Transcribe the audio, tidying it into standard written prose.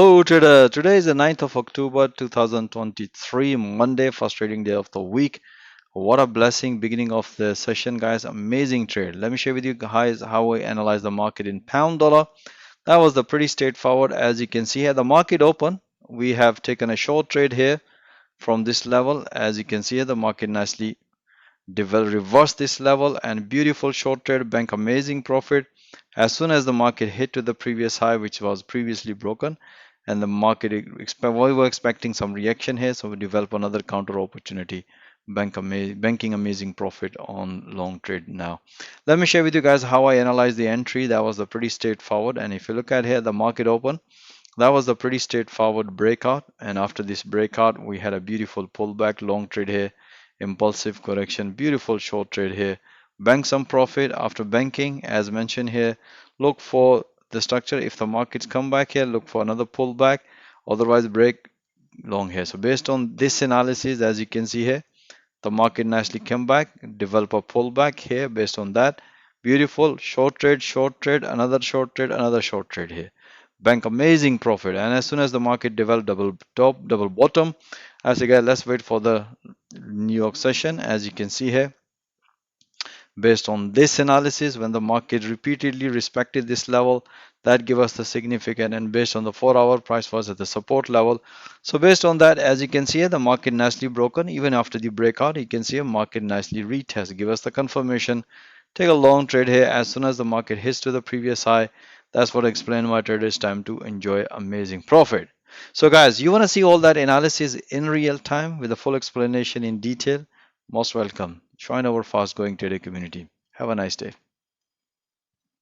Hello trader, today is the 9th of October 2023, Monday, first trading day of the week. What a blessing beginning of the session, guys. Amazing trade. Let me share with you guys how I analyze the market in pound dollar. That was the pretty straightforward. As you can see here, the market open. We have taken a short trade here from this level. As you can see here, the market nicely reverse this level and beautiful short trade, bank amazing profit as soon as the market hit to the previous high, which was previously broken, and the market we were expecting some reaction here, so we develop another counter opportunity, banking amazing profit on long trade. Now let me share with you guys how I analyze the entry. That was a pretty straightforward, and if you look at here, the market open, that was a pretty straightforward breakout, and after this breakout we had a beautiful pullback, long trade here, impulsive correction, beautiful short trade here, bank some profit. After banking, as mentioned here, look for the structure. If the markets come back here, look for another pullback, otherwise break long here. So based on this analysis, as you can see here, the market nicely came back, develop a pullback here. Based on that, beautiful short trade, another short trade, another short trade here, bank amazing profit. And as soon as the market developed double top double bottom, I say guys, let's wait for the New York session. As you can see here, based on this analysis, when the market repeatedly respected this level, that give us the significant, and based on the 4-hour price was at the support level. So based on that, as you can see here, the market nicely broken. Even after the breakout, you can see a market nicely retest, give us the confirmation. Take a long trade here. As soon as the market hits to the previous high, that's what I explain why traders time to enjoy amazing profit. So guys, you want to see all that analysis in real time with a full explanation in detail? Most welcome. Join our fast growing trader community. Have a nice day.